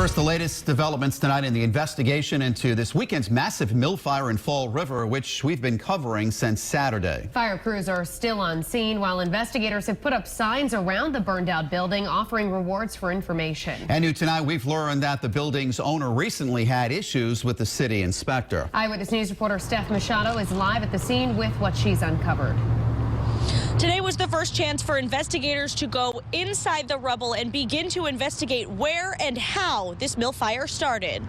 First, the latest developments tonight in the investigation into this weekend's massive mill fire in Fall River, which we've been covering since Saturday. Fire crews are still on scene while investigators have put up signs around the burned out building offering rewards for information. And new tonight, we've learned that the building's owner recently had issues with the city inspector. Eyewitness News reporter Steph Machado is live at the scene with what she's uncovered. Today was the first chance for investigators to go inside the rubble and begin to investigate where and how this mill fire started.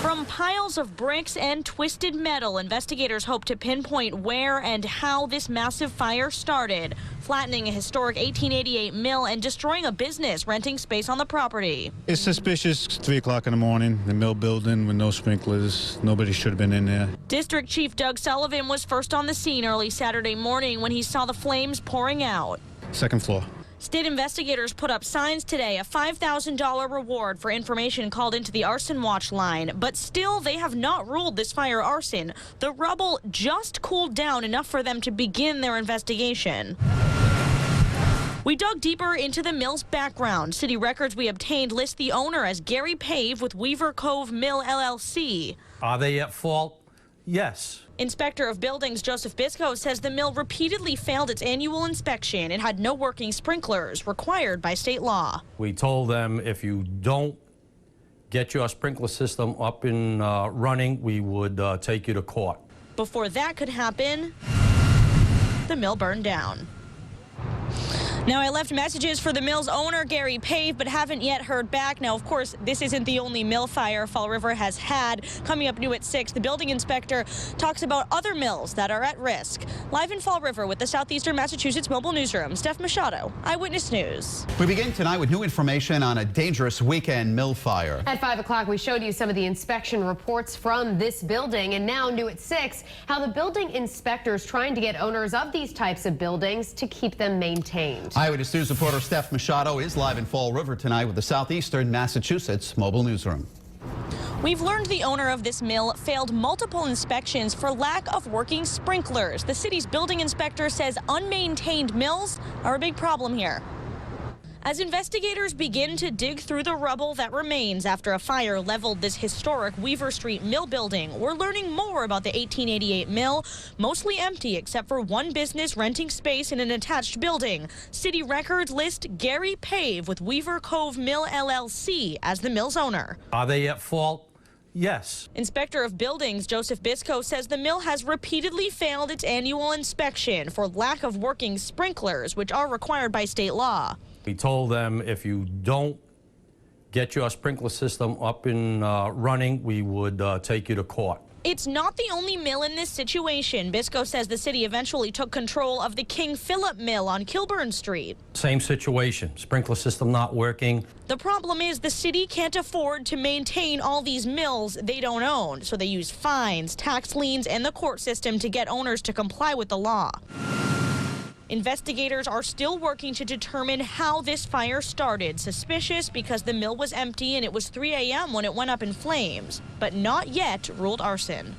From piles of bricks and twisted metal, investigators hope to pinpoint where and how this massive fire started, flattening a historic 1888 mill and destroying a business renting space on the property. It's suspicious. 3 o'clock in the morning, the mill building with no sprinklers. Nobody should have been in there. District Chief Doug Sullivan was first on the scene early Saturday morning when he saw the flames pouring out. Second floor. State investigators put up signs today, a $5,000 reward for information called into the arson watch line. But still, they have not ruled this fire arson. The rubble just cooled down enough for them to begin their investigation. We dug deeper into the mill's background. City records we obtained list the owner as Gary Pave with Weaver Cove Mill, LLC. Are they at fault? Yes. Inspector of Buildings Joseph Biscoe says the mill repeatedly failed its annual inspection and had no working sprinklers required by state law. We told them if you don't get your sprinkler system up and running, we would take you to court. Before that could happen, the mill burned down. Now, I left messages for the mill's owner, Gary Pave, but haven't yet heard back. Now, of course, this isn't the only mill fire Fall River has had. Coming up new at 6, the building inspector talks about other mills that are at risk. Live in Fall River with the Southeastern Massachusetts Mobile Newsroom, Steph Machado, Eyewitness News. We begin tonight with new information on a dangerous weekend mill fire. At 5 o'clock, we showed you some of the inspection reports from this building, and now new at 6, how the building inspectors trying to get owners of these types of buildings to keep them maintained. Eyewitness News reporter Steph Machado is live in Fall River tonight with the Southeastern Massachusetts Mobile Newsroom. We've learned the owner of this mill failed multiple inspections for lack of working sprinklers. The city's building inspector says unmaintained mills are a big problem here. As investigators begin to dig through the rubble that remains after a fire leveled this historic Weaver Street mill building, we're learning more about the 1888 mill, mostly empty except for one business renting space in an attached building. City records list Gary Pave with Weaver Cove Mill, LLC as the mill's owner. Are they at fault? Yes. Inspector of Buildings Joseph Biscoe says the mill has repeatedly failed its annual inspection for lack of working sprinklers, which are required by state law. We told them if you don't get your sprinkler system up and running, we would take you to court. It's not the only mill in this situation. Biscoe says the city eventually took control of the King Philip Mill on Kilburn Street. Same situation, sprinkler system not working. The problem is the city can't afford to maintain all these mills they don't own, so they use fines, tax liens, and the court system to get owners to comply with the law. Investigators are still working to determine how this fire started. Suspicious because the mill was empty and it was 3 a.m. when it went up in flames, but not yet ruled arson.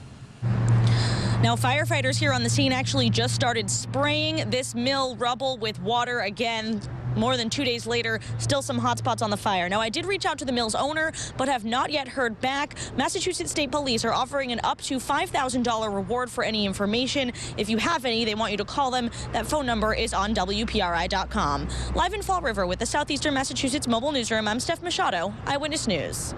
Now, firefighters here on the scene actually just started spraying this mill rubble with water again. More than 2 days later, still some hot spots on the fire. Now, I did reach out to the mill's owner, but have not yet heard back. Massachusetts State Police are offering an up to $5,000 reward for any information. If you have any, they want you to call them. That phone number is on WPRI.com. Live in Fall River with the Southeastern Massachusetts Mobile Newsroom, I'm Steph Machado, Eyewitness News.